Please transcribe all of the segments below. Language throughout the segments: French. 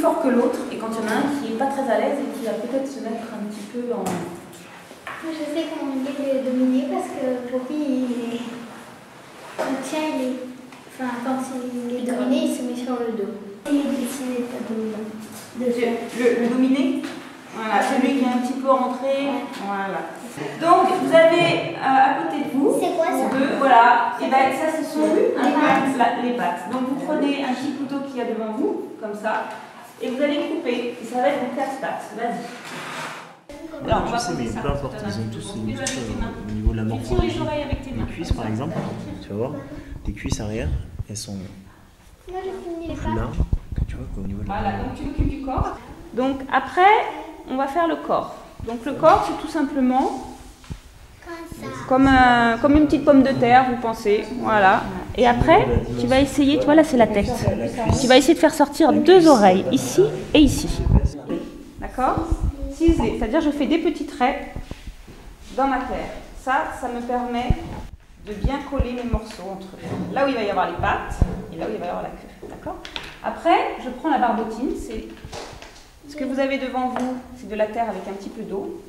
fort que l'autre, et quand il y en a un qui n'est pas très à l'aise et qui va peut-être se mettre un petit peu en... Je sais comment il est dominé parce que pour lui, quand il est dominé, il se met sur le dos. Il est dessiné pas dominant. Le dominé, voilà, celui qui est un petit peu rentré, voilà. Donc vous avez à côté de vous, c'est quoi ça? deux, voilà, et ben ça ce sont les pattes. Donc vous prenez un petit couteau qu'il y a devant vous, comme ça, et vous allez couper, et ça va être vos 4 pattes, vas-y. Alors, je sais, mais peu importe, ils ont tous une muscle au niveau de la morphologie. Les cuisses par exemple, tu vas voir, les cuisses arrière, elles sont Moi j'ai fini les plus larges que tu vois qu'au niveau de la... Voilà, donc tu t'occupes du corps. Donc après, on va faire le corps. Donc le corps, c'est tout simplement comme une petite pomme de terre, vous pensez. Voilà. Et après, tu vas essayer, tu vois là c'est la tête. Tu vas essayer de faire sortir 2 oreilles, ici et ici. D'accord? Ciselé, c'est-à-dire je fais des petits traits dans ma terre. Ça me permet de bien coller mes morceaux entre eux. Là où il va y avoir les pattes et là où il va y avoir la queue. D'accord? Après, je prends la barbotine. C'est ce que vous avez devant vous, c'est de la terre avec un petit peu d'eau.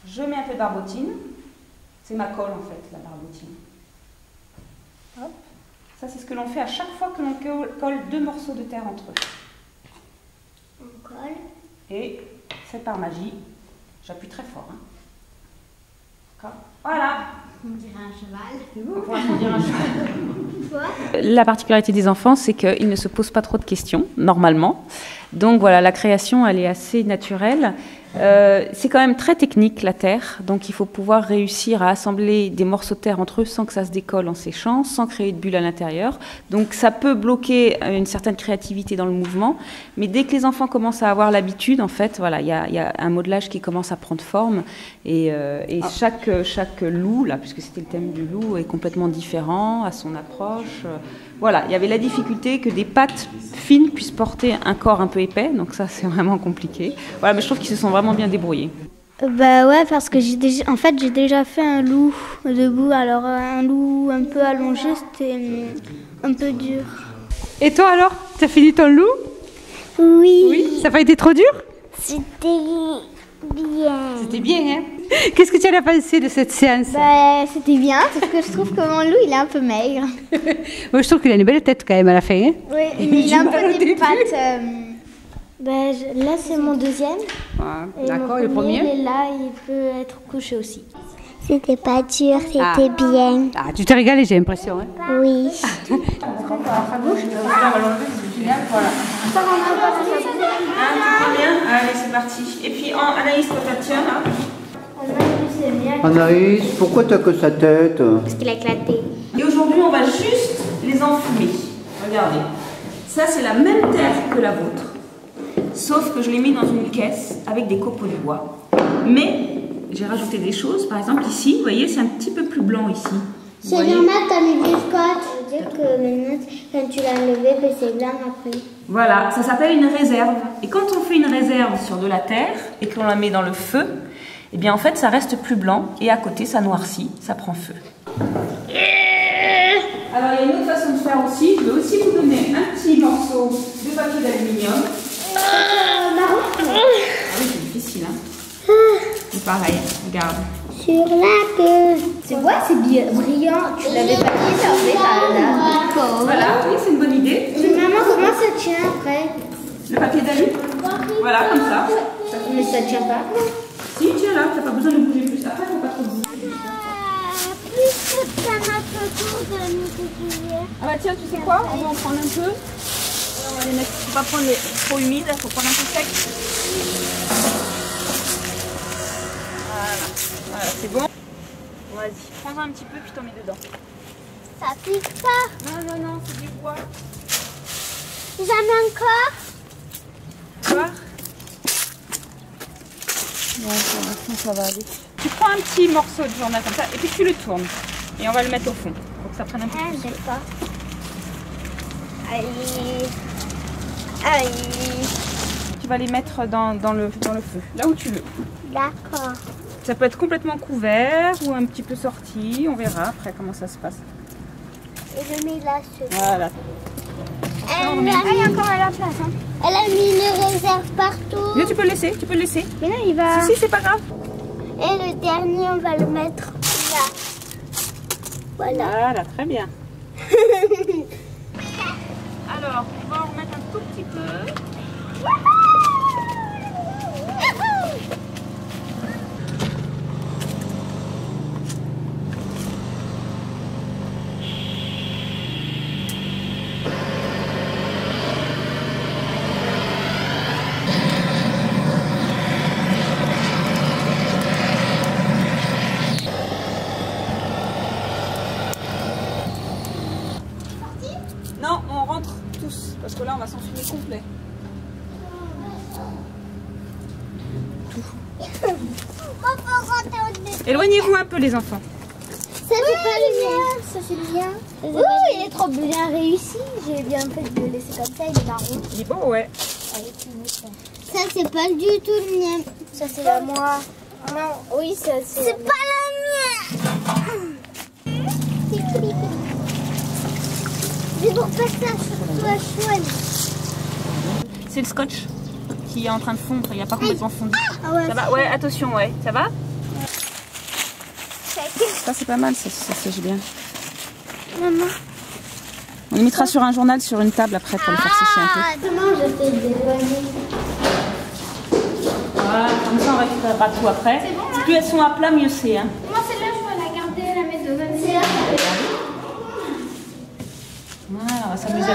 Je mets un peu de barbotine. C'est ma colle en fait, la barbotine. Hop. Ça, c'est ce que l'on fait à chaque fois que l'on colle 2 morceaux de terre entre eux. On colle. Et c'est par magie. J'appuie très fort. Hein. D'accord? Voilà. On dirait un cheval. On dirait un cheval. La particularité des enfants, c'est qu'ils ne se posent pas trop de questions, normalement. Donc voilà, la création, elle est assez naturelle. C'est quand même très technique, la terre. Donc il faut pouvoir réussir à assembler des morceaux de terre entre eux sans que ça se décolle en séchant, sans créer de bulles à l'intérieur. Donc ça peut bloquer une certaine créativité dans le mouvement. Mais dès que les enfants commencent à avoir l'habitude, en fait, voilà, il y a un modelage qui commence à prendre forme. Et chaque loup, là, puisque c'était le thème du loup, est complètement différent à son approche. Voilà, il y avait la difficulté que des pattes fines puissent porter un corps un peu épais, donc ça c'est vraiment compliqué. Voilà, mais je trouve qu'ils se sont vraiment bien débrouillés. Bah ouais, parce que j'ai déjà fait un loup debout, alors un loup un peu allongé, c'était un peu dur. Et toi alors, t'as fini ton loup? Oui. Oui. Ça n'a pas été trop dur? C'était bien. C'était bien, hein? Qu'est-ce que tu en as pensé de cette séance? Bah, c'était bien, parce que je trouve que mon loup, il est un peu maigre. Moi, je trouve qu'il a une belle tête quand même à la fin. Hein? Oui, il a un peu des pattes. Là, c'est mon deuxième. Ah, d'accord, et le premier? Il est là, il peut être couché aussi. C'était pas dur, c'était bien. Ah, tu t'es régalé, j'ai l'impression. Hein? Oui. Allez, c'est parti. Et puis Anaïs, toi, tu tiens là. Anaïs, pourquoi t'as que sa tête? Parce qu'il a éclaté. Et aujourd'hui, on va juste les enfumer. Regardez. Ça, c'est la même terre que la vôtre. Sauf que je l'ai mis dans une caisse avec des copeaux de bois. Mais j'ai rajouté des choses. Par exemple, ici, vous voyez, c'est un petit peu plus blanc ici. C'est normal, t'as mis du scotch. Ça veut dire que maintenant, quand tu l'as enlevé, c'est blanc après. Voilà, ça s'appelle une réserve. Et quand on fait une réserve sur de la terre et qu'on la met dans le feu, eh bien en fait ça reste plus blanc et à côté ça noircit, ça prend feu. Alors il y a une autre façon de faire aussi. Je vais aussi vous donner un petit morceau de papier d'aluminium. Ah oui, c'est difficile, hein. C'est pareil, regarde. Sur la queue. C'est quoi, c'est brillant. Tu l'avais pas dit, ça fait là. Voilà, oui, c'est une bonne idée. Mais maman, comment ça tient après? Le papier d'alu. Voilà, comme ça. Mais ça tient pas. Si, tiens là, t'as pas besoin de bouger plus. Après, faut pas trop bouger. Plus ça notre tour de nous. Ah bah tiens, tu sais quoi? On va en prendre un peu. On va les mettre. Faut pas prendre les trop humides, faut prendre un peu sec. Voilà, c'est bon. Vas-y, prends-en un petit peu puis t'en mets dedans. Ça pique pas. Non, c'est du bois. J'en ai encore. Voir. Bon, pour l'instant, ça va aller. Tu prends un petit morceau de journal comme ça et puis tu le tournes. Et on va le mettre au fond pour que ça prenne un peu plus. J'ai pas. Allez. Allez. Tu vas les mettre dans le feu, là où tu veux. D'accord. Ça peut être complètement couvert ou un petit peu sorti. On verra après comment ça se passe. Et je mets là ce. Voilà. Elle a encore à la place. Hein. Elle a mis les réserves partout. Mais tu peux le laisser, tu peux le laisser. Mais non, il va... Si, c'est pas grave. Et le dernier, on va le mettre là. Voilà. Voilà, très bien. Alors, on va en remettre un tout petit peu. Non, on rentre tous, parce que là on va s'enfumer complet. Éloignez-vous un peu les enfants. Ça c'est pas le mien, ça c'est bien. Oh, il est trop bien réussi. J'ai bien fait de le laisser comme ça, il est marron. Il est beau, ouais. Ça c'est pas du tout le mien. Ça c'est à moi. Non, oui, ça c'est pas le mien. C'est pour pas que ça soit chouette. C'est le scotch qui est en train de fondre, il n'y a pas complètement fondu. Ah ouais, Ça va? Ouais, attention, ouais. Ça va? Ça c'est pas mal, ça sèche bien. Maman. On les mettra sur un journal, sur une table après pour les faire sécher un peu. Comment je fais des bonnes. Voilà, comme ça on récupérera tout après. Si plus elles sont à plat, mieux c'est. Hein. Moi celle-là je vais la garder, la mettre devant. C'est là. Voilà, on va s'amuser à